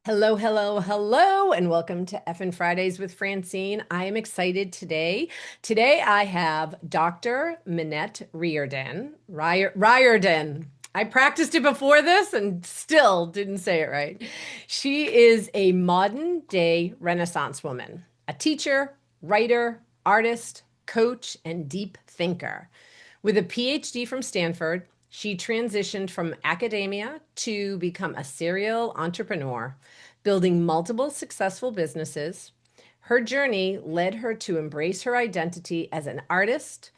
Hello, hello, hello, and welcome to Effin Fridays with Francine. I am excited today. Today I have Dr. Minette Riordan. I practiced it before this and still didn't say it right. She is a modern day Renaissance woman, a teacher, writer, artist, coach, and deep thinker. With a PhD from Stanford, she transitioned from academia to become a serial entrepreneur, building multiple successful businesses. Her journey led her to embrace her identity as an artist,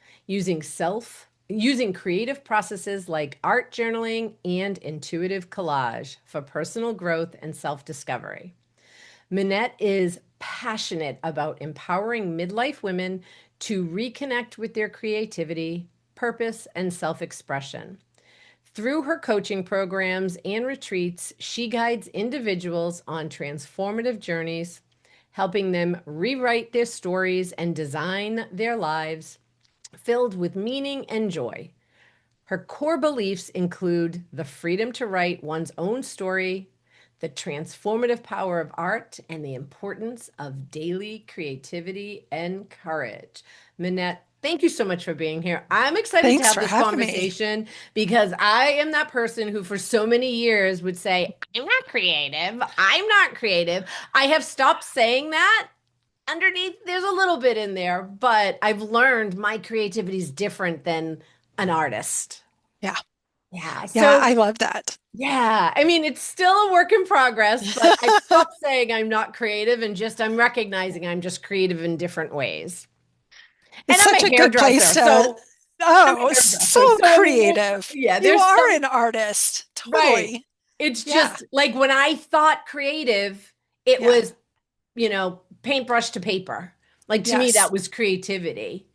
using creative processes like art journaling and intuitive collage for personal growth and self-discovery. Minette is passionate about empowering midlife women to reconnect with their creativity, purpose, and self expression. Through her coaching programs and retreats, she guides individuals on transformative journeys, helping them rewrite their stories and design their lives filled with meaning and joy. Her core beliefs include the freedom to write one's own story, the transformative power of art, and the importance of daily creativity and courage. Minette, thank you so much for being here. I'm excited to Thanks have for this having me. conversation because I am that person who, for so many years, would say, I'm not creative. I'm not creative. I have stopped saying that. Underneath, there's a little bit in there, but I've learned my creativity is different than an artist. Yeah. Yeah. Yeah, So, I love that. yeah, I mean, it's still a work in progress, but I've stopped saying I'm not creative and just I'm recognizing I'm just creative in different ways. And It's I'm such a a good place hairdresser. to, So I'm a oh, so hairdresser. So, I mean, creative. yeah, You there's are some, an artist. right. Totally. It's Yeah. just like when I thought creative, it Yeah. was, paintbrush to paper. Like to me, that Yes. was creativity.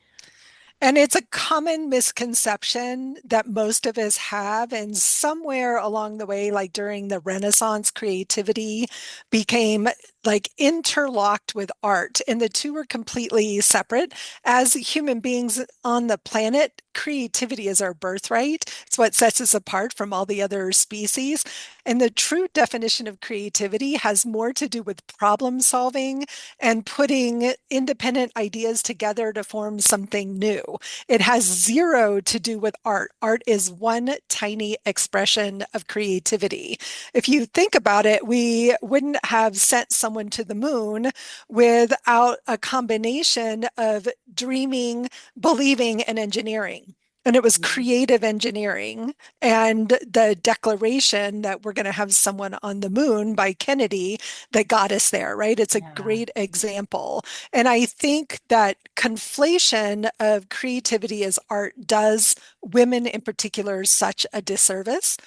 And it's a common misconception that most of us have. And somewhere along the way, like during the Renaissance, creativity became like interlocked with art, and the two were completely separate. As human beings on the planet, creativity is our birthright. It's what sets us apart from all the other species. And the true definition of creativity has more to do with problem solving and putting independent ideas together to form something new. It has zero to do with art. Art is one tiny expression of creativity. If you think about it, we wouldn't have sent someone to the moon without a combination of dreaming, believing, and engineering. And it was creative engineering and the declaration that we're going to have someone on the moon by Kennedy that got us there, right? It's a Yeah. great example. And I think that conflation of creativity as art does women in particular such a disservice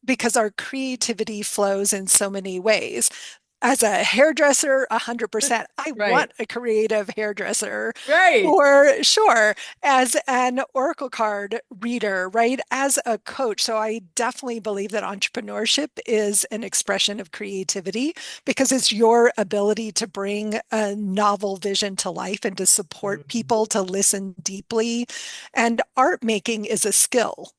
because our creativity flows in so many ways. As a hairdresser, 100%. I Right. want a creative hairdresser Right. for sure. As an Oracle card reader, right? As a coach. So I definitely believe that entrepreneurship is an expression of creativity because it's your ability to bring a novel vision to life and to support Mhm. people to listen deeply. And art making is a skill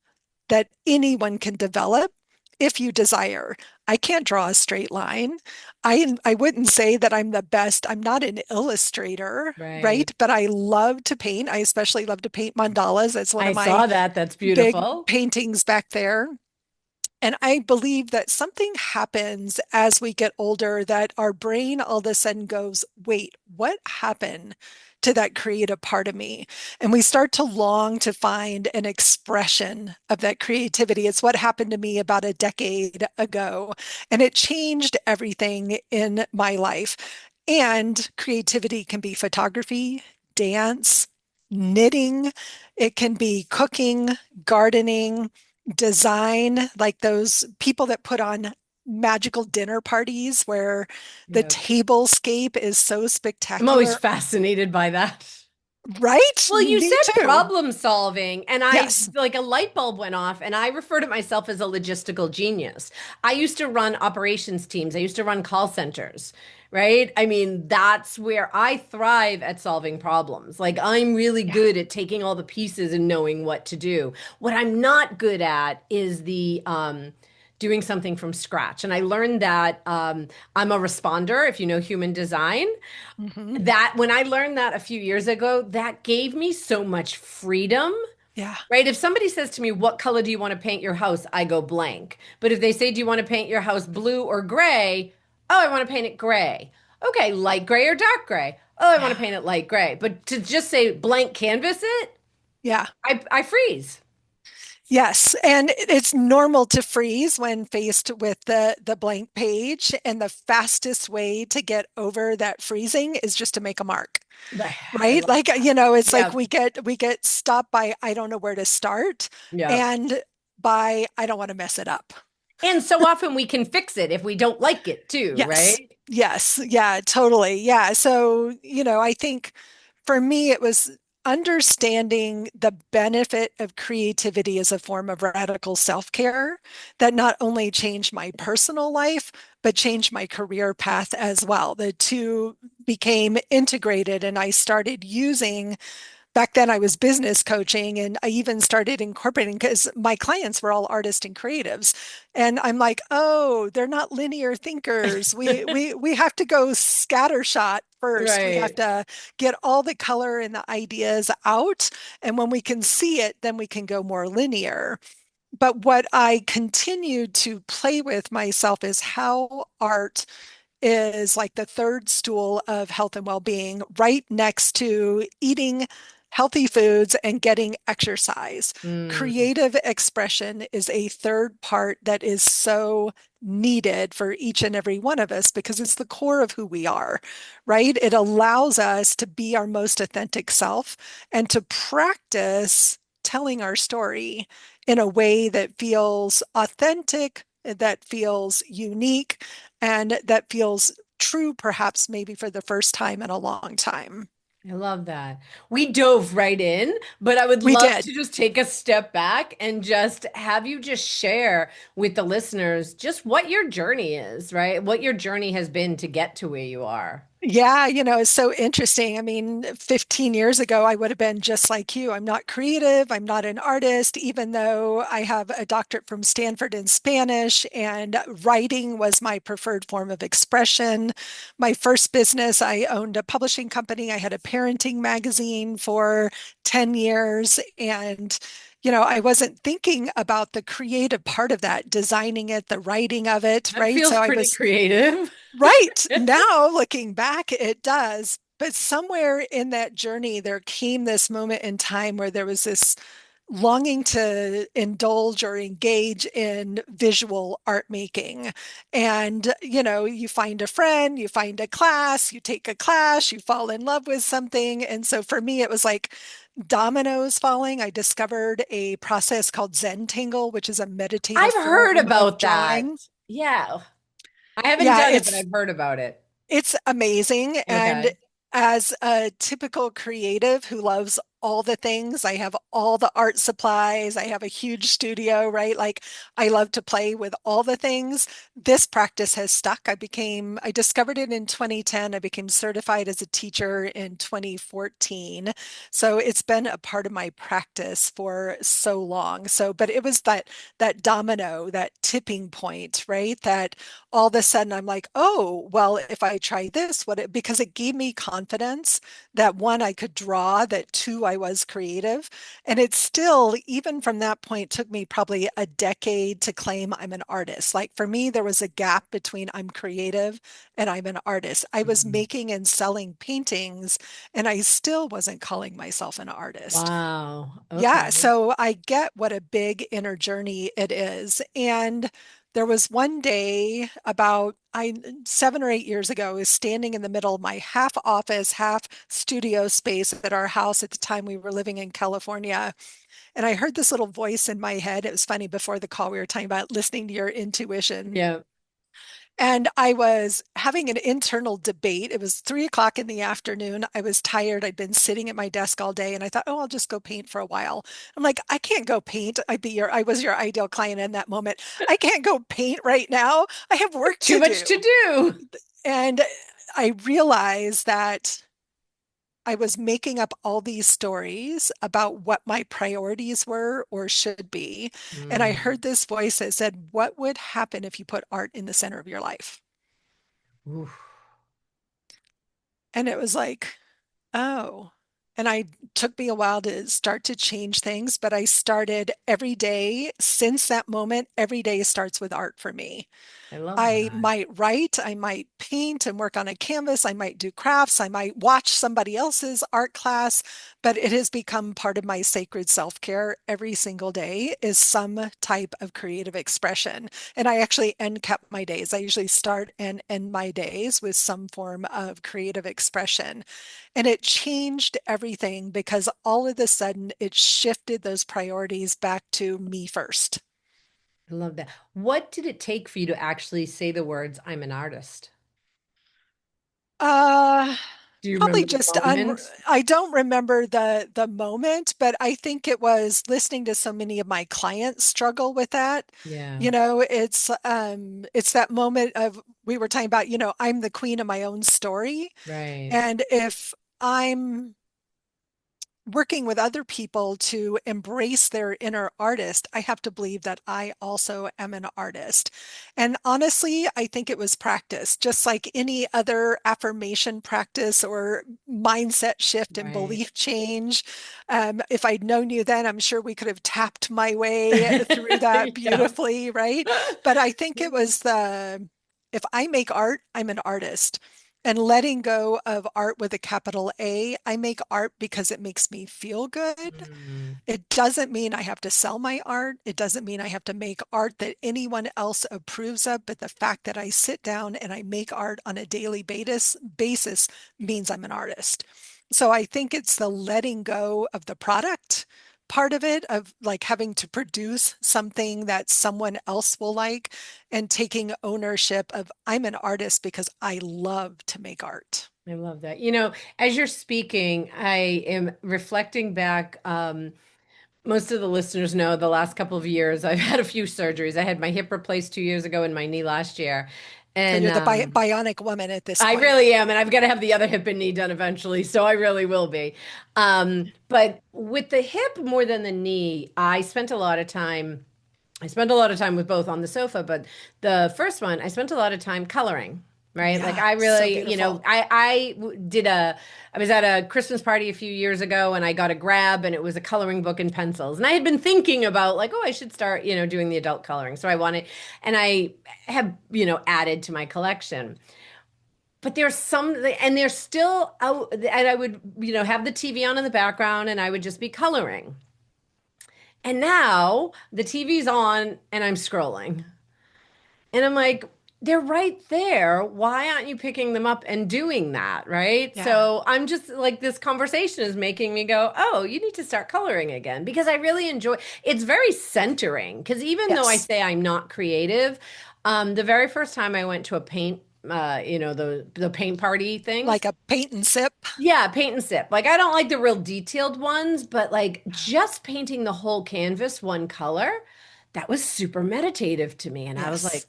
that anyone can develop if you desire. I can't draw a straight line. I wouldn't say that I'm the best. I'm not an illustrator, Right. right? But I love to paint. I especially love to paint mandalas. That's one I of my saw that. That's big beautiful. paintings back there. And I believe that something happens as we get older that our brain all of a sudden goes, wait, what happened to that creative part of me? And we start to long to find an expression of that creativity. It's what happened to me about a decade ago, and it changed everything in my life. And creativity can be photography, dance, knitting, it can be cooking, gardening, design, like those people that put on magical dinner parties where the Yeah. tablescape is so I'm always spectacular. fascinated by that. Right? Well, you Me said too. problem solving, and I Yes. like a light bulb went off, and I refer to myself as a logistical genius. I used to run operations teams, I used to run call centers, right? I mean, that's where I thrive at solving problems. Like, I'm really Yeah. good at taking all the pieces and knowing what to do. What I'm not good at is doing something from scratch. And I learned that I'm a responder, if you know human design. Hmm. That when I learned that a few years ago, that gave me so much freedom. Yeah. Right? If somebody says to me, "What color do you want to paint your house?" I go blank. But if they say, "Do you want to paint your house blue or gray?" Oh, I want to paint it gray. Okay, light gray or dark gray? Oh, I want to Yeah. paint it light gray. But to just say blank canvas it, Yeah. I freeze. Yes, and it's normal to freeze when faced with the blank page, and the fastest way to get over that freezing is just to make a mark, I right? love Like, that. it's like Yeah. we get stopped by I don't know where to start, Yeah. and by I don't want to mess it up. And so often we can fix it if we don't like it too, Yes. right? Yes. Yeah, totally. Yeah. So, I think for me, it was understanding the benefit of creativity as a form of radical self-care that not only changed my personal life, but changed my career path as well. The two became integrated, and I started using back then I was business coaching, and I even started incorporating because my clients were all artists and creatives. And I'm like, oh, they're not linear thinkers. We have to go scattershot first. We have Right. to get all the color and the ideas out. And when we can see it, then we can go more linear. But what I continued to play with myself is how art is like the third stool of health and well-being, right next to eating healthy foods and getting exercise. Mm, Creative expression is a third part that is so needed for each and every one of us because it's the core of who we are, right? It allows us to be our most authentic self and to practice telling our story in a way that feels authentic, that feels unique, and that feels true, perhaps maybe for the first time in a long time. I love that. We dove right in, but I would We love did. to just take a step back and just have you just share with the listeners just what your journey is, right? What your journey has been to get to where you are. Yeah, it's so interesting. I mean, 15 years ago, I would have been just like you. I'm not creative. I'm not an artist, even though I have a doctorate from Stanford in Spanish, and writing was my preferred form of expression. My first business, I owned a publishing company. I had a parenting magazine for 10 years. And I wasn't thinking about the creative part of that, designing it, the writing of it, That right? feels So I pretty was creative. right. Now, looking back, it does. But somewhere in that journey, there came this moment in time where there was this longing to indulge or engage in visual art making. And, you find a friend, you find a class, you take a class, you fall in love with something. And so for me, it was like dominoes falling. I discovered a process called Zen Tangle, which is a meditative I've heard form of about that. drawing. Yeah. I haven't Yeah, done it, but I've heard about it. it's amazing. And Okay. as a typical creative who loves all the things, I have all the art supplies, I have a huge studio, right? Like I love to play with all the things. This practice has stuck. I discovered it in 2010. I became certified as a teacher in 2014. So it's been a part of my practice for so long. So, but it was that domino, that tipping point, right? That all of a sudden I'm like, oh, well, if I try this, because it gave me confidence that one, I could draw, that two, I was creative. And it still, even from that point, took me probably a decade to claim I'm an artist. Like for me, there was a gap between I'm creative and I'm an artist. I was Mhm. making and selling paintings, and I still wasn't calling myself an artist. Wow. Yeah, Okay. so I get what a big inner journey it is. And there was one day about 7 or 8 years ago, I was standing in the middle of my half office, half studio space at our house at the time we were living in California. And I heard this little voice in my head. It was funny before the call, we were talking about listening to your intuition. Yeah. And I was having an internal debate. It was 3 o'clock in the afternoon. I was tired. I'd been sitting at my desk all day, and I thought, oh, I'll just go paint for a while. I'm like, I can't go paint. I was your ideal client in that moment. I can't go paint right now. I have work Too to much to do. do. And I realized that I was making up all these stories about what my priorities were or should be. And I Mm. heard this voice that said, what would happen if you put art in the center of your life? Oof. And it was like, oh. And I took me a while to start to change things, but I started every day since that moment. Every day starts with art for me. I love I that. might write, I might paint and work on a canvas, I might do crafts, I might watch somebody else's art class, but it has become part of my sacred self-care. Every single day is some type of creative expression. And I actually end cap my days. I usually start and end my days with some form of creative expression. And it changed everything because all of a sudden it shifted those priorities back to me first. I love that. What did it take for you to actually say the words, I'm an artist? Uh, Do you Probably remember the just moment? I don't remember the moment, but I think it was listening to so many of my clients struggle with that. Yeah, You know, it's that moment of we were talking about, I'm the queen of my own story. right. And if I'm working with other people to embrace their inner artist, I have to believe that I also am an artist. And honestly, I think it was practice, just like any other affirmation practice or mindset shift and Right. belief change. If I'd known you then, I'm sure we could have tapped my way through that Yeah. beautifully, right? But I think it was if I make art, I'm an artist. And letting go of art with a capital A, I make art because it makes me feel good. Mm, It doesn't mean I have to sell my art. It doesn't mean I have to make art that anyone else approves of. But the fact that I sit down and I make art on a daily basis means I'm an artist. So I think it's the letting go of the product part of it, of like having to produce something that someone else will like, and taking ownership of I'm an artist because I love to make art. I love that. As you're speaking, I am reflecting back. Most of the listeners know the last couple of years I've had a few surgeries. I had my hip replaced 2 years ago and my knee last year. So And you're the bionic woman at this I point. really am, and I've got to have the other hip and knee done eventually, so I really will be. But with the hip more than the knee, I spent a lot of time. I spent a lot of time with both on the sofa, but the first one, I spent a lot of time coloring, right? Like Yeah, I so really, beautiful. I was at a Christmas party a few years ago and I got a grab and it was a coloring book and pencils. And I had been thinking about like, oh, I should start, doing the adult coloring. So I wanted, and I have, added to my collection. But there's some, and they're still out, and I would, have the TV on in the background and I would just be coloring. And now the TV's on and I'm scrolling. And I'm like, they're right there. Why aren't you picking them up and doing that? Right. Yeah. So I'm just like, this conversation is making me go, oh, you need to start coloring again because I really enjoy it's very centering. Because even though I Yes. say I'm not creative, the very first time I went to a paint, the paint party things. Like a paint and sip. Yeah, paint and sip. Like I don't like the real detailed ones, but like just painting the whole canvas one color, that was super meditative to me. And I was like,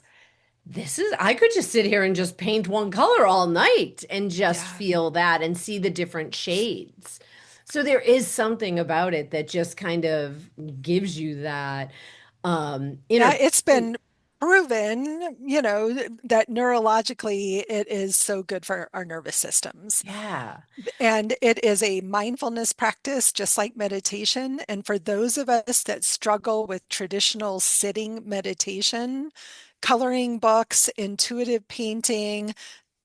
Yes. I could just sit here and just paint one color all night and just Yeah. feel that and see the different shades. So there is something about it that just kind of gives you that Yeah, inner it's peace. been proven, that neurologically it is so good for our nervous systems. Yeah. And it is a mindfulness practice, just like meditation. And for those of us that struggle with traditional sitting meditation, coloring books, intuitive painting,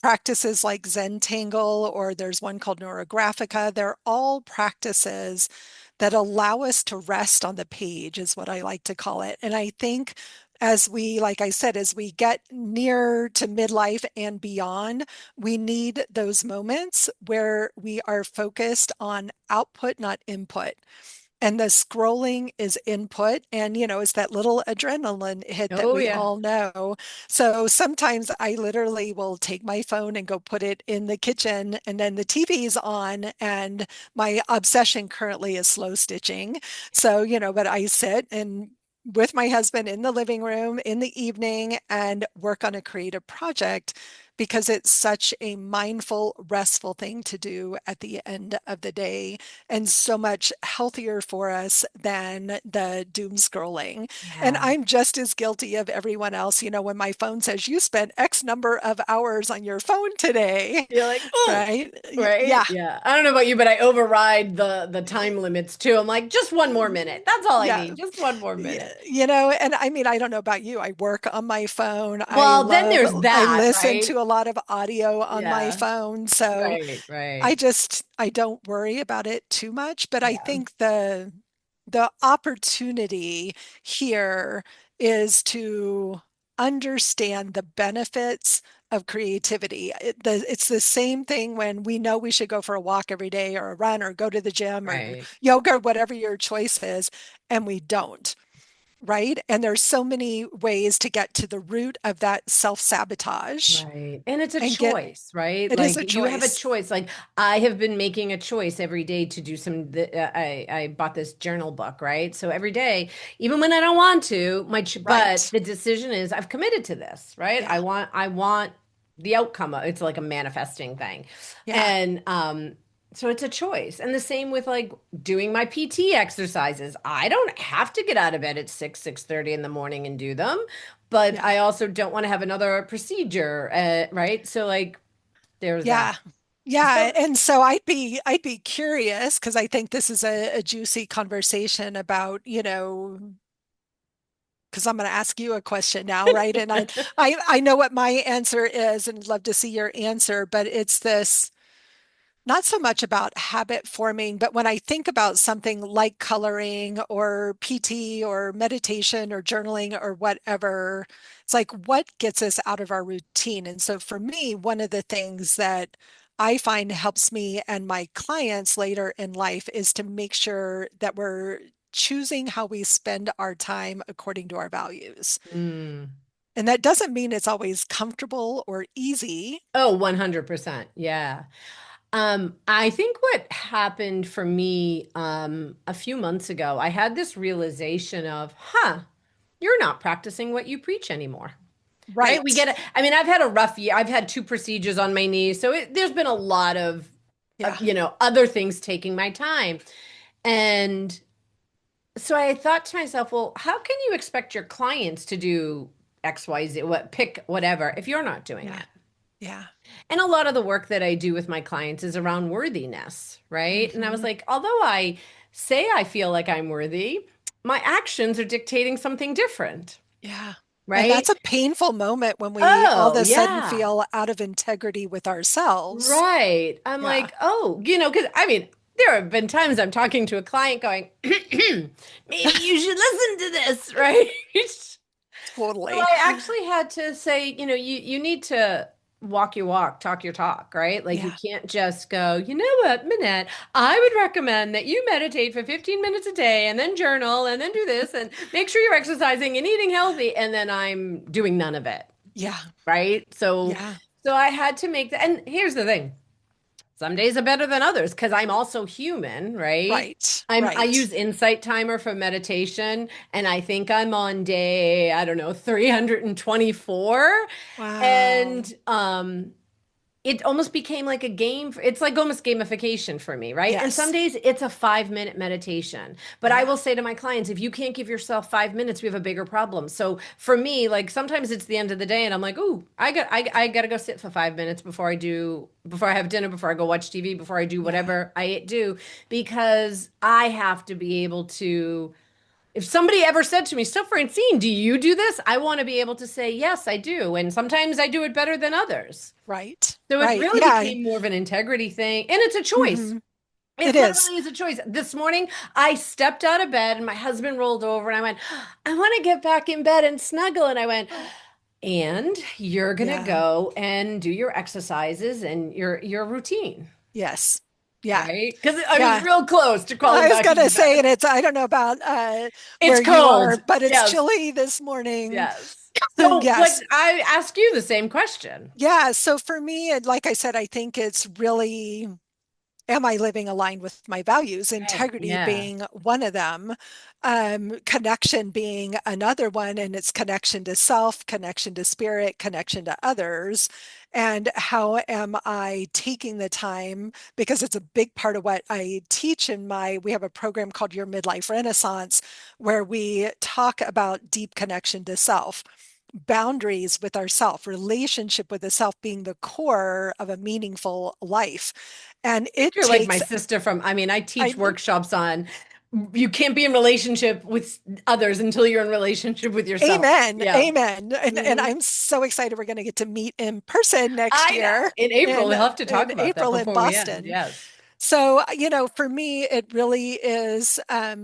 practices like Zentangle, or there's one called Neurographica. They're all practices that allow us to rest on the page, is what I like to call it. And I think as we, like I said, as we get near to midlife and beyond, we need those moments where we are focused on output, not input. And the scrolling is input, and it's that little adrenaline hit that Oh we yeah. all know. So sometimes I literally will take my phone and go put it in the kitchen, and then the TV's on, and my obsession currently is slow stitching. So, but I sit and with my husband in the living room in the evening and work on a creative project because it's such a mindful, restful thing to do at the end of the day and so much healthier for us than the doom scrolling. And Yeah. I'm just as guilty of everyone else. When my phone says you spent X number of hours on your phone today, You're like, oh, right? right? Yeah. Yeah. I don't know about you, but I override the time limits too. I'm like, just one more minute. That's all I Yeah. need. Just one more Yeah, minute. and I mean, I don't know about you. I work on my phone. Well, then there's I that, listen right? to a lot of audio on my Yeah. phone. So Right, right. I don't worry about it too much, but I Yeah. think the opportunity here is to understand the benefits of creativity. It's the same thing when we know we should go for a walk every day or a run or go to the gym or Right. yoga, whatever your choice is, and we don't, right? And there's so many ways to get to the root of that self-sabotage Right. And it's a and get choice, right? it is Like a you have a choice. choice. Like I have been making a choice every day to do I bought this journal book, right? So every day, even when I don't want to, but Right. the decision is I've committed to this, right? Yeah. I want the outcome. It's like a manifesting thing. Yeah. And so it's a choice. And the same with like doing my PT exercises. I don't have to get out of bed at 6:30 in the morning and do them, but Yeah. I also don't want to have another procedure, right? So like there's that. Yeah. Yeah. So And so I'd be curious because I think this is a juicy conversation about, because I'm going to ask you a question now, right? And I know what my answer is and love to see your answer, but it's this not so much about habit forming, but when I think about something like coloring or PT or meditation or journaling or whatever, it's like what gets us out of our routine. And so for me, one of the things that I find helps me and my clients later in life is to make sure that we're choosing how we spend our time according to our values. mm. And that doesn't mean it's always comfortable or easy. Oh, 100%. Yeah. I think what happened for me a few months ago, I had this realization of, you're not practicing what you preach anymore. Right? We Right. get it. I mean, I've had a rough year. I've had two procedures on my knee, so there's been a lot Yeah. other things taking my time. And so I thought to myself, well, how can you expect your clients to do X, Y, Z, pick whatever if you're not doing Yeah. it? Yeah. And a lot of the work that I do with my clients is around worthiness, right? And I was Hmm. like, although I say I feel like I'm worthy, my actions are dictating something different, Yeah. And right? that's a painful moment when we all of Oh, a sudden yeah. feel out of integrity with ourselves. Right. I'm Yeah, like, oh, because I mean, there have been times I'm talking to a client going, maybe you should listen to this, right? So totally. I actually had to say, you need to walk your walk, talk your talk, right? Like you Yeah, can't just go, you know what, Minette, I would recommend that you meditate for 15 minutes a day and then journal and then do this and make sure you're exercising and eating healthy. And then I'm doing none of it, yeah, right? yeah. So I had to make that. And here's the thing. Some days are better than others because I'm also human, right? Right, I right. use Insight Timer for meditation, and I think I'm on day, I don't know, 324. Wow. And it almost became like a game. It's like almost gamification for me, right? And some Yes. days it's a 5 minute meditation. But I Yeah, will say to my clients, if you can't give yourself 5 minutes, we have a bigger problem. So for me, like sometimes it's the end of the day and I'm like, ooh, I got to go sit for 5 minutes before I have dinner, before I go watch TV, before I do yeah, whatever I do, because I have to be able to if somebody ever said to me, so Francine, do you do this? I want to be able to say, yes, I do. And sometimes I do it better than others. right, So it right. really Yeah. became more of an integrity thing. And it's a choice. Hmm. It It is. literally is a choice. This morning, I stepped out of bed and my husband rolled over and I went, I want to get back in bed and snuggle. And I went, and you're going to Yeah. go and do your exercises and your routine, Yes. Yeah. right? Because I was Yeah. real close to crawling I was back gonna into say, bed. and it's I don't know about It's where you are, cold. but it's Yes. chilly this morning. Yes. So what Yes. I ask you the same question. Yeah. So for me, and like I said, I think it's really am I living aligned with my values? Right. Integrity Yeah. being one of them, connection being another one, and it's connection to self, connection to spirit, connection to others. And how am I taking the time? Because it's a big part of what I teach we have a program called Your Midlife Renaissance, where we talk about deep connection to self, boundaries with ourself, relationship with the self being the core of a meaningful life. And it You're like my takes, sister from, I mean, I teach I, workshops on you can't be in relationship with others until you're in relationship with yourself. amen, Yeah. amen. And Hmm. I'm so excited we're going to get to meet in person next I know. year In April, in we'll have to talk in about that April in before we end. Boston. Yes. So, for me, it really is, I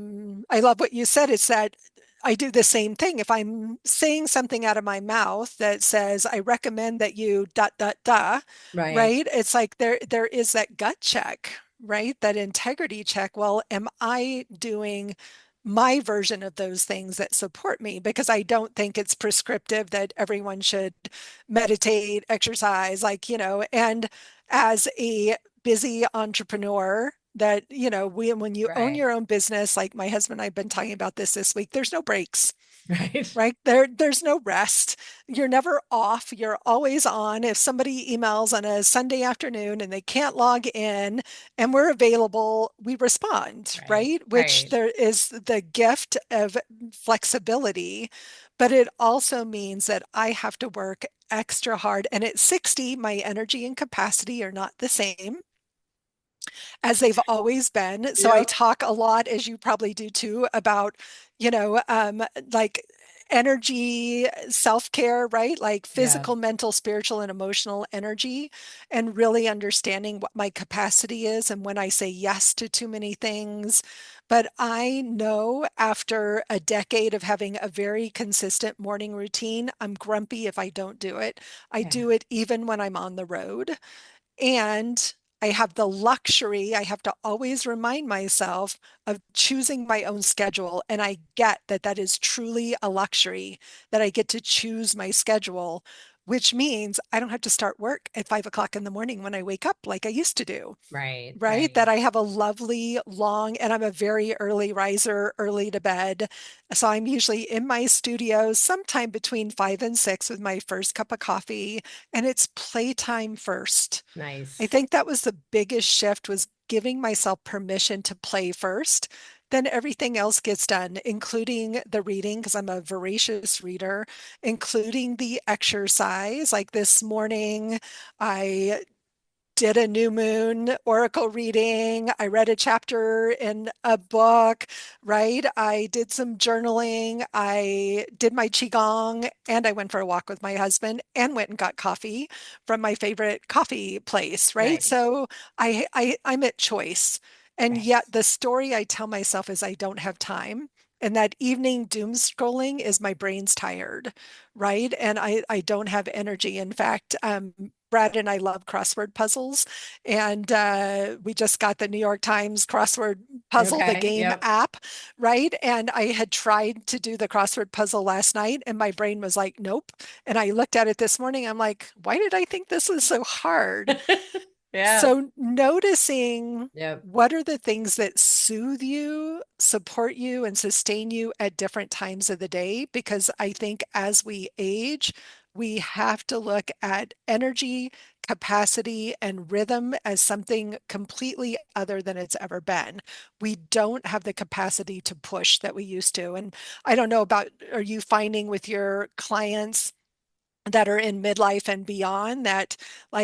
love what you said. It's that I do the same thing. If I'm saying something out of my mouth that says, I recommend that you dot, dot, dot, Right. right? It's like there is that gut check, right? That integrity check. Well, am I doing my version of those things that support me? Because I don't think it's prescriptive that everyone should meditate, exercise, and as a busy entrepreneur, that when you own Right. your own business, like my husband and I've been talking about this week, there's no breaks, Right. right? There's no rest. You're never off. You're always on. If somebody emails on a Sunday afternoon and they can't log in and we're available, we respond, Right. right? Which Right. there is the gift of flexibility, but it also means that I have to work extra hard. And at 60, my energy and capacity are not the same as they've always been. So I Yep. talk a lot, as you probably do too, about, you know, um, like energy, self-care, right? Like Yeah. physical, mental, spiritual, and emotional energy, and really understanding what my capacity is and when I say yes to too many things. But I know after a decade of having a very consistent morning routine, I'm grumpy if I don't do it. I Yeah. do it even when I'm on the road. And I have the luxury, I have to always remind myself of choosing my own schedule. And I get that that is truly a luxury, that I get to choose my schedule, which means I don't have to start work at 5 o'clock in the morning when I wake up like I used to do. Right. Right? That Right. I have a lovely long, and I'm a very early riser, early to bed. So I'm usually in my studio sometime between 5 and 6 with my first cup of coffee, and it's playtime first. I Nice. think that was the biggest shift, was giving myself permission to play first. Then everything else gets done, including the reading, because I'm a voracious reader, including the exercise. Like this morning, I did a new moon oracle reading. I read a chapter in a book, right? I did some journaling. I did my qigong, and I went for a walk with my husband and went and got coffee from my favorite coffee place, right? Nice. So I'm at choice. And yet Yes. the story I tell myself is I don't have time. And that evening doom scrolling is my brain's tired, right? And I don't have energy. In fact, Brad and I love crossword puzzles, and we just got the New York Times crossword puzzle, the Okay. game Yep. app, right? And I had tried to do the crossword puzzle last night, and my brain was like, nope. And I looked at it this morning. I'm like, why did I think this was so hard? Yeah. So noticing Yep. what are the things that soothe you, support you, and sustain you at different times of the day, because I think as we age, we have to look at energy, capacity, and rhythm as something completely other than it's ever been. We don't have the capacity to push that we used to. And I don't know about, are you finding with your clients that are in midlife and beyond that,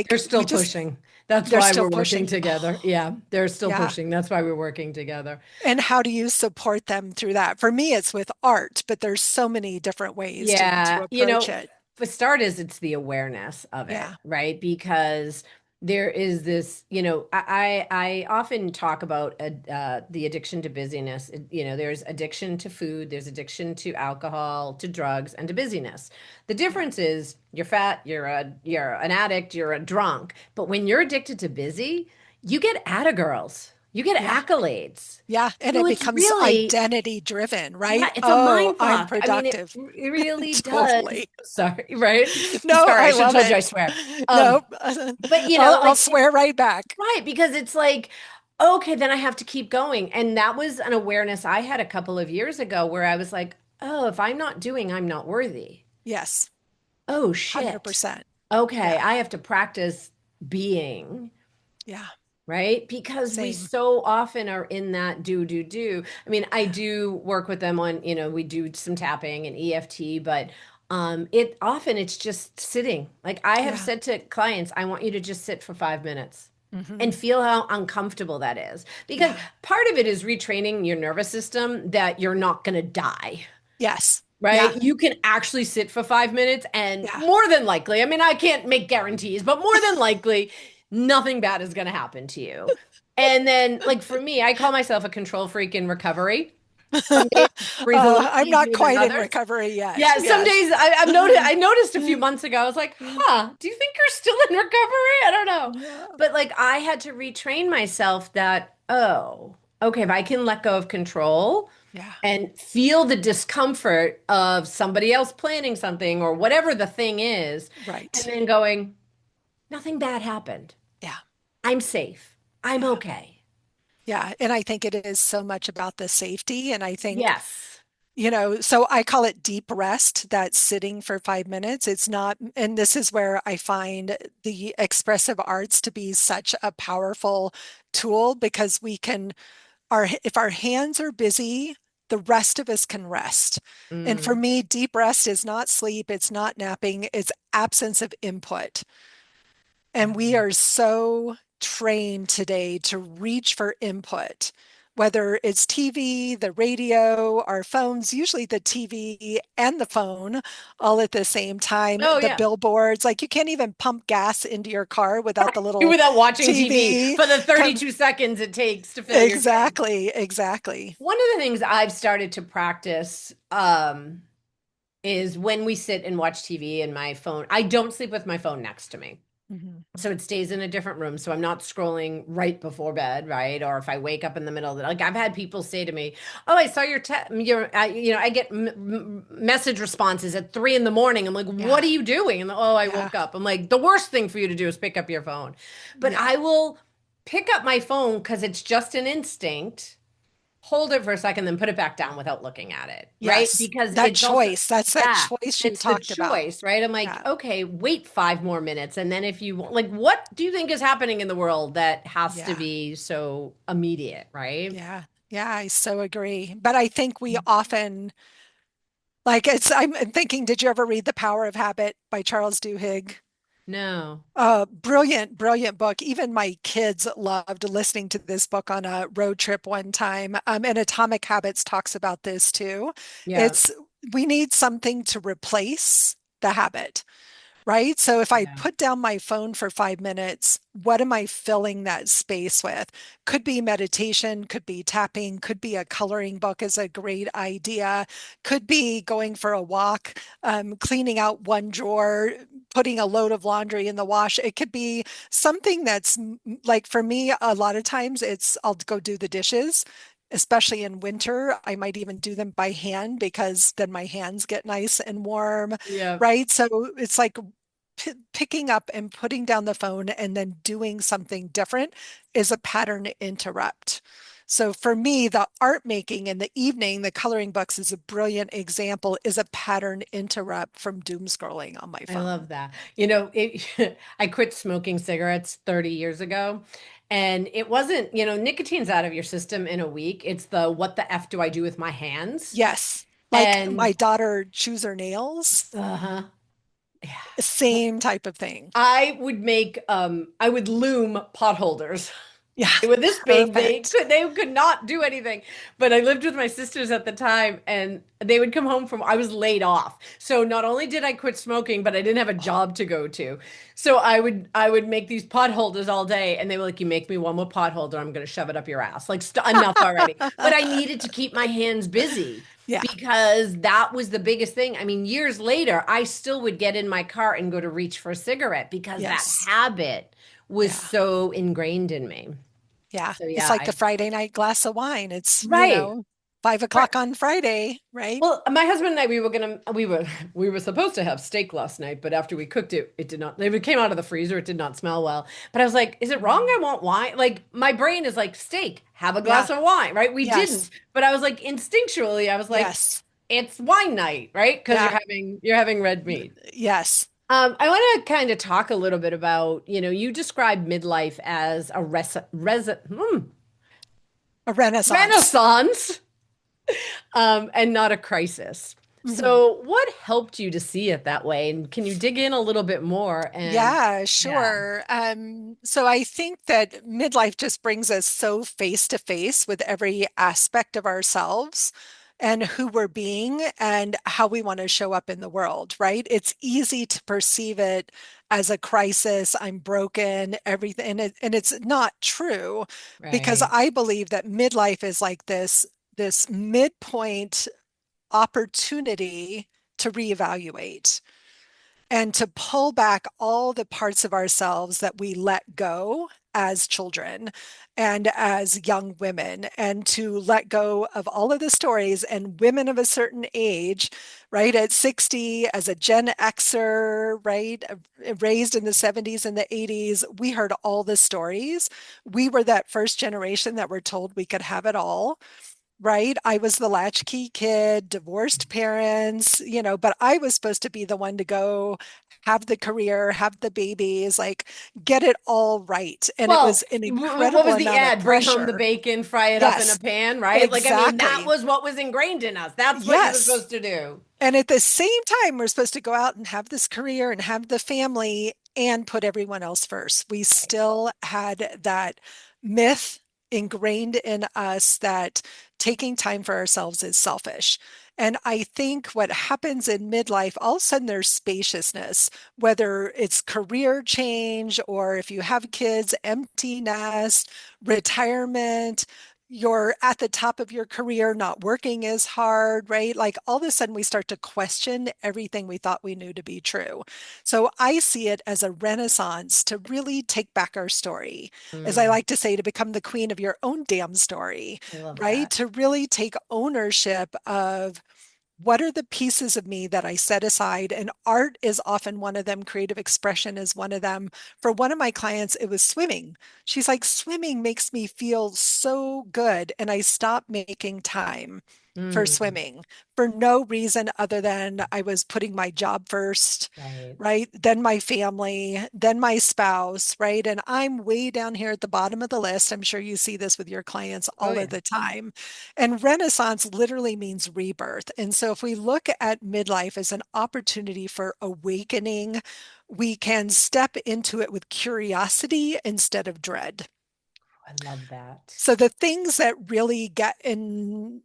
They're like, still pushing. That's they're why still we're working pushing? together. Yeah, they're still Yeah. pushing. That's why we're working together. And how do you support them through that? For me, it's with art, but there's so many different ways to Yeah, approach it. for starters, it's the awareness of it, Yeah. right? Because there is this, I often talk about the addiction to busyness. There's addiction to food, there's addiction to alcohol, to drugs, and to busyness. The Yeah. difference is you're fat, you're an addict, you're a drunk. But when you're addicted to busy, you get atta girls. You get Yeah. accolades. Yeah. And So it it's becomes really, identity driven, yeah, right? it's a Oh, mind I'm fuck. I mean, productive. it really does. Totally. Sorry, right? No, Sorry, I I should have love told you I it. swear. No, But I'll like swear right back. right, because it's like, okay, then I have to keep going. And that was an awareness I had a couple of years ago where I was like, oh, if I'm not doing, I'm not worthy. Yes, Oh shit. 100%. Okay, Yeah. I have to practice being, Yeah. right? Because we Same. so often are in that do. I mean, I do work with them on, we do some tapping and EFT, but it's just sitting. Like I have Yeah. said to clients, I want you to just sit for 5 minutes Hmm. and feel how uncomfortable that is. Because Yeah. part of it is retraining your nervous system that you're not going to die. Yes. Yeah. Right? You can actually sit for 5 minutes, and Yeah. more than likely, I mean, I can't make guarantees, but more than likely, nothing bad is going to happen to you. And then, like for me, I call myself a control freak in recovery. Some days breathe a little I'm not easier than quite in others. recovery yet. Yeah, some Yes. days I noticed a few months ago, I was like, huh, do you think you're still in recovery? I don't know. Yeah. But like I had to retrain myself that, oh, okay, if I can let go of control Yeah. and feel the discomfort of somebody else planning something or whatever the thing is, and Right. then going, nothing bad happened. Yeah. I'm safe. I'm Yeah. okay. Yeah. And I think it is so much about the safety. And I think, Yes. so I call it deep rest, that sitting for 5 minutes. It's not, and this is where I find the expressive arts to be such a powerful tool because if our hands are busy, the rest of us can rest. And for Mm. me, deep rest is not sleep, it's not napping, it's absence of input. And we are so trained today to reach for input, whether it's TV, the radio, our phones, usually the TV and the phone all at the same time, Oh, the yeah. billboards. Like you can't even pump gas into your car without the little Without watching TV TV. for the Come, 32 seconds it takes to fill your tank. exactly, exactly. One of the things I've started to practice is when we sit and watch TV and my phone, I don't sleep with my phone next to me. Mhm. So it stays in a different room. So I'm not scrolling right before bed, right? Or if I wake up in the middle of the like I've had people say to me, "Oh, I saw I get message responses at 3 in the morning." I'm like, Yeah, "What are you doing?" And oh, I yeah, woke up. I'm like, the worst thing for you to do is pick up your phone. But yeah. I will pick up my phone because it's just an instinct, hold it for a second, then put it back down without looking at it, right? Yes, Because that it's also, choice. That's that yeah, choice you it's the talked about. choice, right? I'm like, Yeah, okay, wait 5 more minutes. And then if you like, what do you think is happening in the world that has to yeah, be so immediate, right? yeah, yeah. I so agree. But I think we often like I'm thinking, did you ever read The Power of Habit by Charles Duhigg? No. Brilliant, brilliant book. Even my kids loved listening to this book on a road trip one time. And Atomic Habits talks about this too. Yeah. It's we need something to replace the habit. Right? So if I Yeah. put down my phone for 5 minutes, what am I filling that space with? Could be meditation, could be tapping, could be a coloring book is a great idea, could be going for a walk, cleaning out one drawer, putting a load of laundry in the wash. It could be something that's like for me, a lot of times I'll go do the dishes. Especially in winter, I might even do them by hand because then my hands get nice and warm, Yeah. right? So it's like picking up and putting down the phone and then doing something different is a pattern interrupt. So for me, the art making in the evening, the coloring books is a brilliant example, is a pattern interrupt from doom scrolling on my I phone. love that. I quit smoking cigarettes 30 years ago. And it wasn't, nicotine's out of your system in a week. It's the what the F do I do with my hands? Yes. Like my And daughter chews her nails, uh-huh. same type of thing. I would loom potholders. Yeah, They were this big, perfect. they could not do anything. But I lived with my sisters at the time and they would come home from I was laid off. So not only did I quit smoking, but I didn't have a job to go to. So I would make these potholders all day and they were like, you make me one more potholder, I'm gonna shove it up your ass. Like enough already. But I needed to keep my hands busy Yeah, because that was the biggest thing. I mean, years later, I still would get in my car and go to reach for a cigarette because that yes. habit was Yeah. so ingrained in me. Yeah. So It's yeah, like the Friday night glass of wine. It's, right. 5 o'clock on Friday, right? Well, my husband and I, we were supposed to have steak last night, but after we cooked it, it did not. It came out of the freezer. It did not smell well. But I was like, "Is it wrong? Mm. I want wine." Like my brain is like, "Steak, have a Yeah. glass of wine." Right? We Yes. didn't, but I was like, instinctually, I was like, Yes. "It's wine night," right? Because Yeah. you're having red meat. Yes. I want to kind of talk a little bit about, you described midlife as a A renaissance. renaissance, and not a crisis. Mhm. So, what helped you to see it that way? And can you dig in a little bit more? And Yeah, yeah, sure. So I think that midlife just brings us so face to face with every aspect of ourselves and who we're being and how we want to show up in the world, right? It's easy to perceive it as a crisis. I'm broken, everything, and it's not true because right. I believe that midlife is like this midpoint opportunity to reevaluate and to pull back all the parts of ourselves that we let go as children and as young women, and to let go of all of the stories. And women of a certain age, right, at 60, as a Gen Xer, right, raised in the 70s and the 80s, we heard all the stories. We were that first generation that were told we could have it all, right? I was the latchkey kid, divorced parents, but I was supposed to be the one to go have the career, have the babies, like get it all right. And it Well, was an what incredible was the amount of ad? Bring home the pressure. bacon, fry it up in a Yes, pan, right? Like, I mean, that exactly. was what was ingrained in us. That's what you were Yes. supposed to do. And at the same time, we're supposed to go out and have this career and have the family and put everyone else first. We still had that myth ingrained in us that taking time for ourselves is selfish. And I think what happens in midlife, all of a sudden there's spaciousness, whether it's career change or if you have kids, empty nest, retirement, you're at the top of your career, not working as hard, right? Like all of a sudden we start to question everything we thought we knew to be true. So I see it as a renaissance to really take back our story. As I Mm, like to say, to become the queen of your own damn story, I love right? that. To really take ownership of what are the pieces of me that I set aside? And art is often one of them. Creative expression is one of them. For one of my clients, it was swimming. She's like, swimming makes me feel so good. And I stopped making time for Mm, swimming for no reason other than I was putting my job first, right. right? Then my family, then my spouse, right? And I'm way down here at the bottom of the list. I'm sure you see this with your clients Oh, all yeah. of the time. And Renaissance literally means rebirth. And so if we look at midlife as an opportunity for awakening, we can step into it with curiosity instead of dread. I love that. So the things that really get in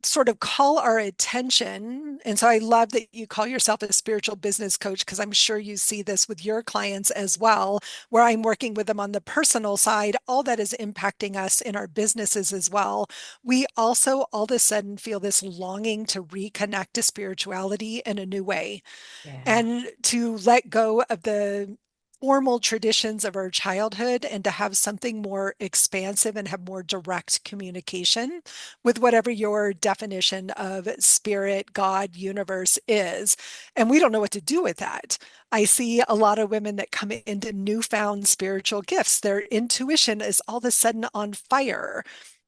sort of call our attention. And so I love that you call yourself a spiritual business coach because I'm sure you see this with your clients as well, where I'm working with them on the personal side, all that is impacting us in our businesses as well. We also all of a sudden feel this longing to reconnect to spirituality in a new way Yeah. and to let go of the formal traditions of our childhood and to have something more expansive and have more direct communication with whatever your definition of spirit, God, universe is. And we don't know what to do with that. I see a lot of women that come into newfound spiritual gifts. Their intuition is all of a sudden on fire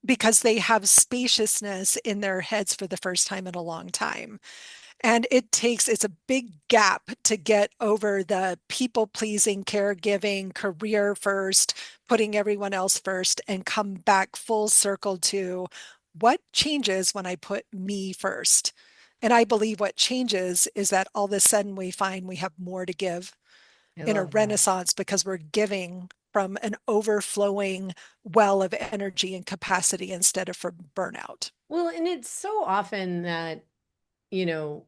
because they have spaciousness in their heads for the first time in a long time. And it's a big gap to get over the people pleasing, caregiving, career first, putting everyone else first, and come back full circle to what changes when I put me first. And I believe what changes is that all of a sudden we find we have more to give I in a love that. renaissance because we're giving from an overflowing well of energy and capacity instead of from burnout. Well, and it's so often that, you know,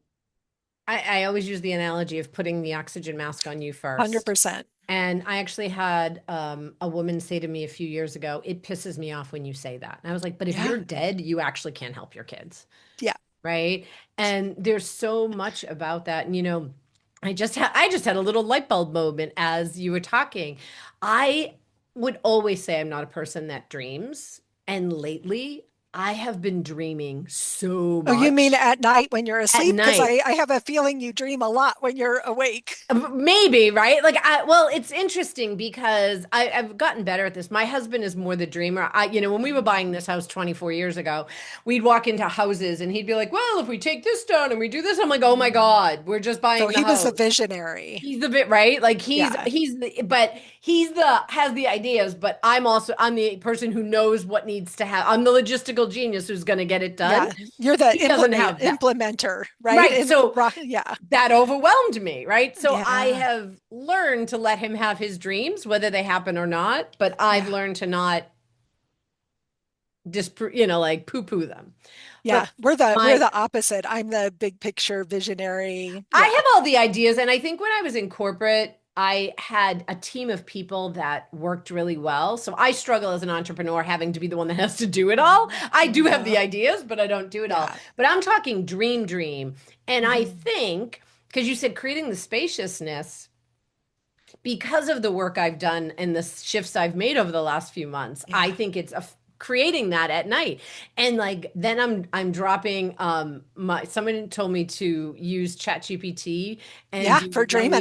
I always use the analogy of putting the oxygen mask on you first. 100%. And I actually had a woman say to me a few years ago, it pisses me off when you say that. And I was like, but if Yeah. you're dead, you actually can't help your kids. Yeah. Right. And there's so much about that. And, I just had a little light bulb moment as you were talking. I would always say I'm not a person that dreams. And lately, I have been dreaming so Oh, you mean much at night when you're at asleep? Because night. I have a feeling you dream a lot when you're awake. Maybe, right? Well, it's interesting because I've gotten better at this. My husband is more the dreamer. When we were buying this house 24 years ago, we'd walk into houses and he'd be like, well, if we take this down and we do this, I'm like, oh my God, we're just So buying the he was the house. visionary. He's the bit, right? Like Yeah. he's the has the ideas, but I'm the person who knows what needs to happen. I'm the logistical genius who's going to get it done. Yeah. You're the He doesn't have that. implementer, right? Right. And So yeah. that overwhelmed me, right? So I Yeah. have learned to let him have his dreams, whether they happen or not, but I've Yeah. learned to not just, like poo-poo them. Yeah. But We're my the opposite. I'm the big picture visionary. I Yeah. have all the ideas, and I think when I was in corporate, I had a team of people that worked really well. So I struggle as an entrepreneur having to be the one that has to do it all. I do have the Uh-huh. ideas, but I don't do it all. Yeah. But I'm talking dream, dream. And I Mhm. think, because you said creating the spaciousness, because of the work I've done and the shifts I've made over the last few months, I Yeah. think it's creating that at night. And like then I'm dropping my someone told me to use ChatGPT and Yeah. do For dream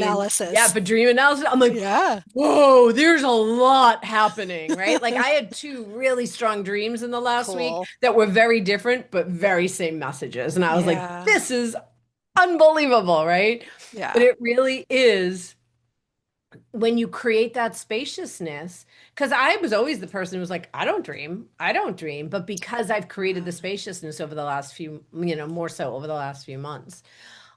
yeah, analysis. for dream analysis. I'm like, Yeah. whoa, there's a lot happening, right? Like I had two really strong dreams in the last week Cool. that were very different, but very same messages. And I was like, Yeah. this is unbelievable, right? But Yeah. it really is when you create that spaciousness, because I was always the person who was like, I don't dream. But because I've created the spaciousness over the last few, more so over the last few months,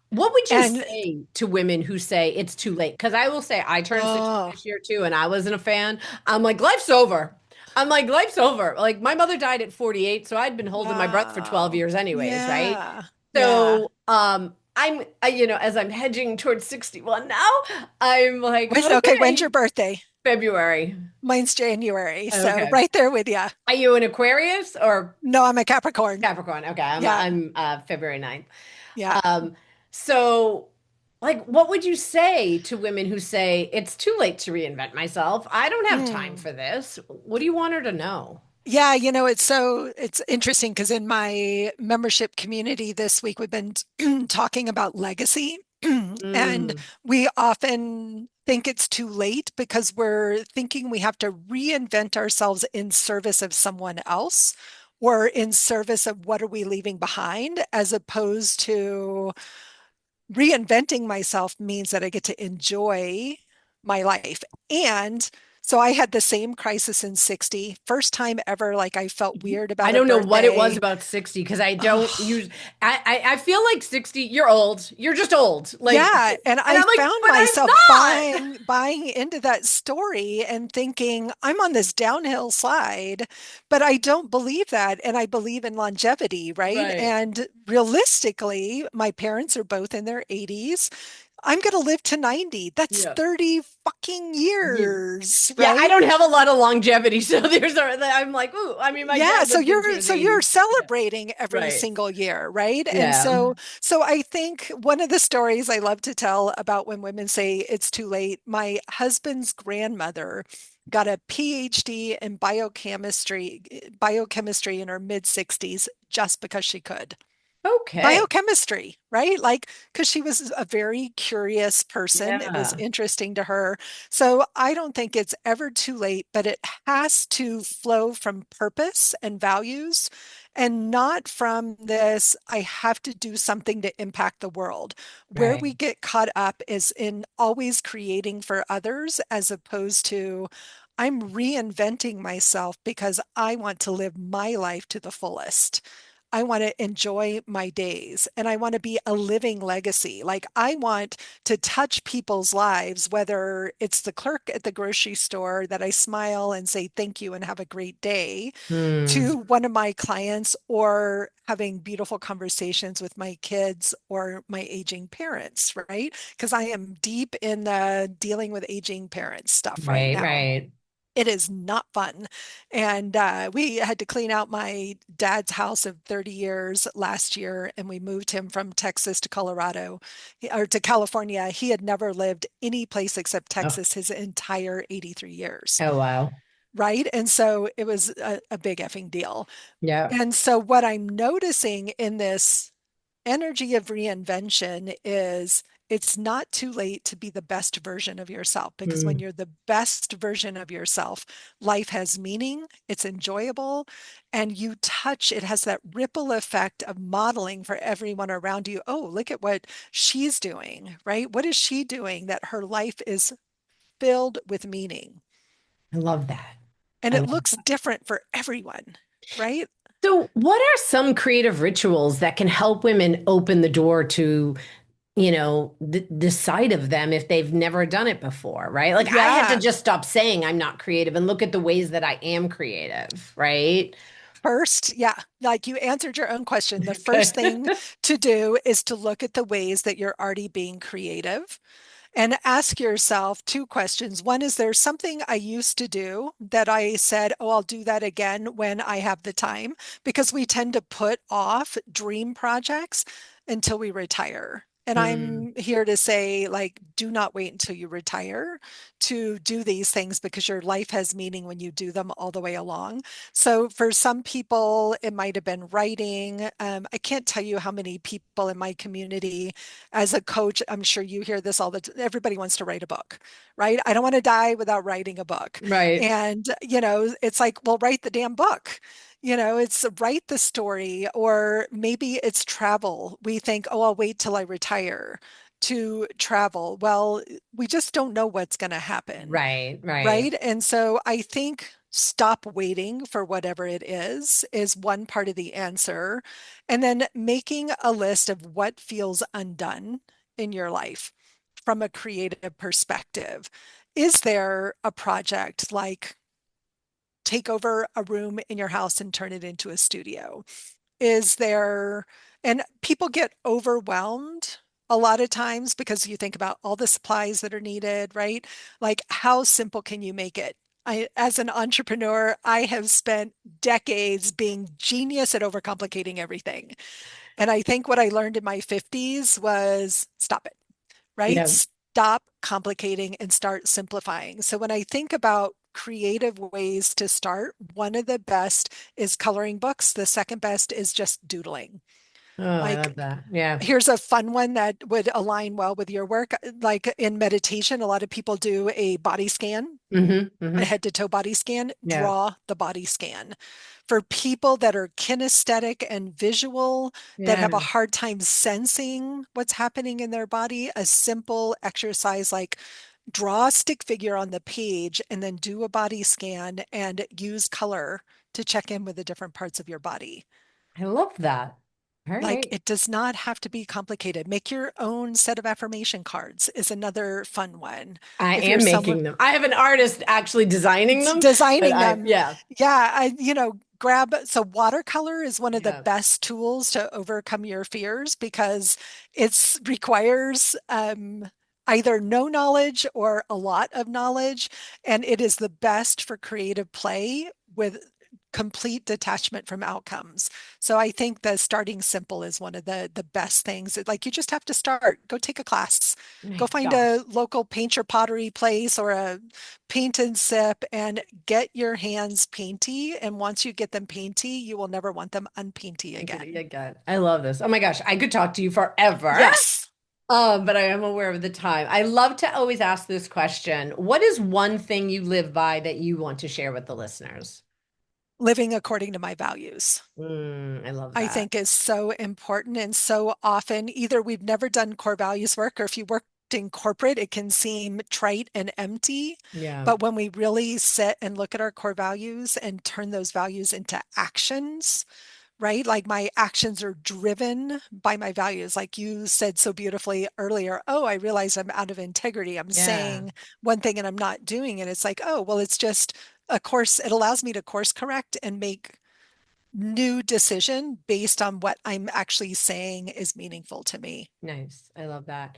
what would you And say to women who say it's too late? Because I will say I turned 60 oh, this year too, and I wasn't a fan. I'm like, life's over. I'm like, life's over. Like my mother died at 48, so I'd been holding my breath for 12 wow. years anyways, right? Yeah. Yeah. So, as I'm hedging towards 61 now, I'm like, Okay, when's okay, your birthday? February. Mine's January, so Okay. right there with you. Are you an Aquarius or No, I'm a Capricorn. Capricorn? Okay, Yeah. I'm February 9th. Yeah. Um, so like what would you say to women who say it's too late to reinvent myself? I don't have time Hmm. for this. What do you want her to know? Yeah, it's interesting because in my membership community this week we've been talking about legacy. And Mm, we often think it's too late because we're thinking we have to reinvent ourselves in service of someone else or in service of what are we leaving behind, as opposed to reinventing myself means that I get to enjoy my life. And so I had the same crisis in 60. First time ever, like I felt weird I about a don't know what it was birthday. about 60 because I don't Oh, use I feel like 60, you're old. You're just old. Like yeah. And and I I'm like, found but I'm myself not. buying into that story and thinking, I'm on this downhill slide, but I don't believe that. And I believe in longevity, right? Right. And realistically, my parents are both in their 80s. I'm going to live to 90. That's Yeah. 30 fucking Yeah. years, Yeah, I don't right? have a lot of longevity, so I'm like, ooh, I mean, my Yeah, dad so lived into you're his so you're 80s. Yeah. celebrating every Right. single year, right? And Yeah. so I think one of the stories I love to tell about when women say it's too late, my husband's grandmother got a PhD in biochemistry in her mid 60s just because she could. Okay. Biochemistry, right? Like, because she was a very curious person. It was Yeah. interesting to her. So I don't think it's ever too late, but it has to flow from purpose and values and not from this, I have to do something to impact the world. Where Right. we get caught up is in always creating for others as opposed to, I'm reinventing myself because I want to live my life to the fullest. I want to enjoy my days and I want to be a living legacy. Like I want to touch people's lives, whether it's the clerk at the grocery store that I smile and say thank you and have a great day, Hmm. to one of my clients, or having beautiful conversations with my kids or my aging parents, right? Because I am deep in the dealing with aging parents stuff right Right, now. right. It is not fun. And we had to clean out my dad's house of 30 years last year, and we moved him from Texas to Colorado or to California. He had never lived any place except Oh, Texas his entire 83 years. oh wow. right? And so it was a big effing deal. Yeah. And so what I'm noticing in this energy of reinvention is it's not too late to be the best version of yourself, because when Mm, you're the best version of yourself, life has meaning, it's enjoyable, and you touch, it has that ripple effect of modeling for everyone around you. Oh, look at what she's doing, right? What is she doing that her life is filled with meaning? I love that. And I it love looks that. different for everyone, right? So, what are some creative rituals that can help women open the door to, the side of them if they've never done it before, right? Like I had to Yeah. just stop saying I'm not creative and look at the ways that I am creative, right? First, yeah, like you answered your own question. The first Okay. thing to do is to look at the ways that you're already being creative and ask yourself two questions. One, is there something I used to do that I said, oh, I'll do that again when I have the time? Because we tend to put off dream projects until we retire. And Mm, I'm here to say, like, do not wait until you retire to do these things, because your life has meaning when you do them all the way along. So for some people, it might have been writing. I can't tell you how many people in my community, as a coach, I'm sure you hear this all the time. Everybody wants to write a book, right? I don't want to die without writing a book. right, And, it's like, well, write the damn book. It's write the story, or maybe it's travel. We think, oh, I'll wait till I retire to travel. Well, we just don't know what's going to happen, right, right. right? And so I think stop waiting for whatever it is one part of the answer. And then making a list of what feels undone in your life from a creative perspective. Is there a project like take over a room in your house and turn it into a studio? Is there, and people get overwhelmed a lot of times because you think about all the supplies that are needed, right? Like, how simple can you make it? As an entrepreneur, I have spent decades being genius at overcomplicating everything. And I think what I learned in my 50s was stop it, right? Yeah. Stop complicating and start simplifying. So when I think about creative ways to start, one of the best is coloring books. The second best is just doodling. Oh, I Like, love that. Yeah. here's a fun one that would align well with your work. Like in meditation, a lot of people do a body scan, Hmm. a Hmm. head to toe body scan. Yeah. Draw the body scan. For people that are kinesthetic and visual, that have a Yeah. hard time sensing what's happening in their body, a simple exercise like draw a stick figure on the page and then do a body scan and use color to check in with the different parts of your body. I love that. All Like, right. it does not have to be complicated. Make your own set of affirmation cards is another fun one. I If you're am someone making them. I have an artist actually designing them, but designing I, them, yeah, yeah, grab, so watercolor is one of the yeah. best tools to overcome your fears, because it requires either no knowledge or a lot of knowledge, and it is the best for creative play with complete detachment from outcomes. So I think the starting simple is one of the best things. Like, you just have to start. Go take a class. Go My find a gosh. local paint your pottery place or a paint and sip and get your hands painty. And once you get them painty, you will never want them unpainty again. I love this. Oh my gosh, I could talk to you forever. Yes. But I am aware of the time. I love to always ask this question. What is one thing you live by that you want to share with the listeners? Living according to my values, I love I that. think, is so important. And so often, either we've never done core values work, or if you worked in corporate, it can seem trite and empty. Yeah. But when we really sit and look at our core values and turn those values into actions, right? Like, my actions are driven by my values. Like you said so beautifully earlier, oh, I realize I'm out of integrity. I'm Yeah. saying one thing and I'm not doing it. It's like, oh, well, it's just a course. It allows me to course correct and make new decision based on what I'm actually saying is meaningful to me. Nice. I love that.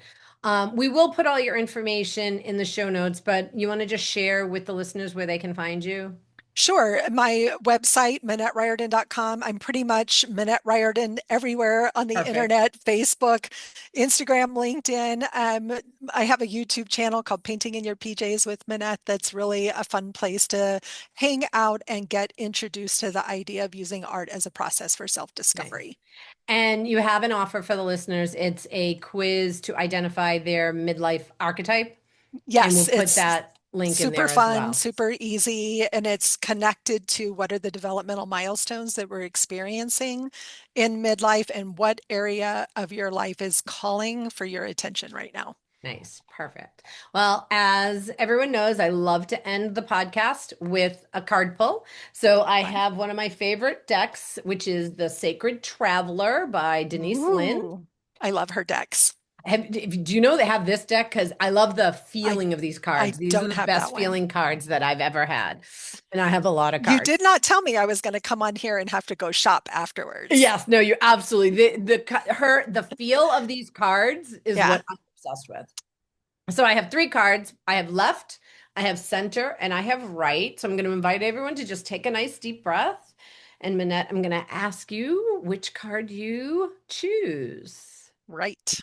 We will put all your information in the show notes, but you want to just share with the listeners where they can find you? Sure. My website, MinetteRiordan.com. I'm pretty much Minette Riordan everywhere on the Perfect. internet, Facebook, Instagram, LinkedIn. I have a YouTube channel called Painting in Your PJs with Minette. That's really a fun place to hang out and get introduced to the idea of using art as a process for Nice. self-discovery. And you have an offer for the listeners. It's a quiz to identify their midlife archetype, and we'll Yes, put it's that link in super there as fun, well. super easy, and it's connected to what are the developmental milestones that we're experiencing in midlife and what area of your life is calling for your attention right now. Nice. Perfect. Well, as everyone knows, I love to end the podcast with a card pull. So I Fun. have one of my favorite decks, which is The Sacred Traveler by Denise Lynn. Ooh, I love her decks. Do you know they have this deck? Because I love the I feeling of these I cards. These are don't the have that best one. feeling cards that I've ever had. And I have a lot of You cards. did not tell me I was going to come on here and have to go shop afterwards. Yes, no, you absolutely the feel of these cards is Yeah, what I'm obsessed with. So I have three cards. I have left, I have center, and I have right. So I'm going to invite everyone to just take a nice deep breath. And Minette, I'm going to ask you which card you choose. right.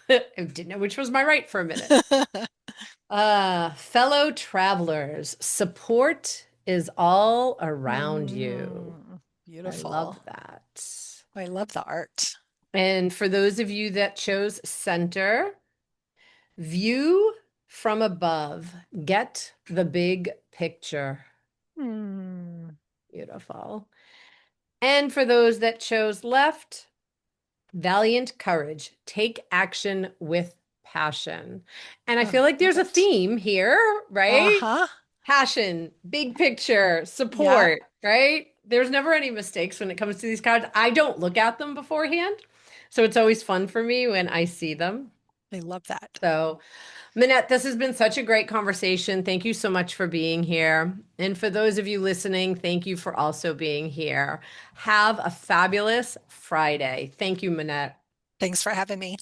I didn't know which was my right for a minute. Fellow travelers, support is all around you. I love Beautiful. that. I love the art. And for those of you that chose center, view from above, get the big picture. Hmm. Beautiful. And for those that chose left, valiant courage, take action with passion. And I Oh, feel like love there's a it. theme here, right? Uh-huh. Passion, big picture, Yeah, support, right? There's never any mistakes when it comes to these cards. I don't look at them beforehand. So it's always fun for me when I see them. I love that. So, Minette, this has been such a great conversation. Thank you so much for being here. And for those of you listening, thank you for also being here. Have a fabulous Friday. Thank you, Minette. Thanks for having me.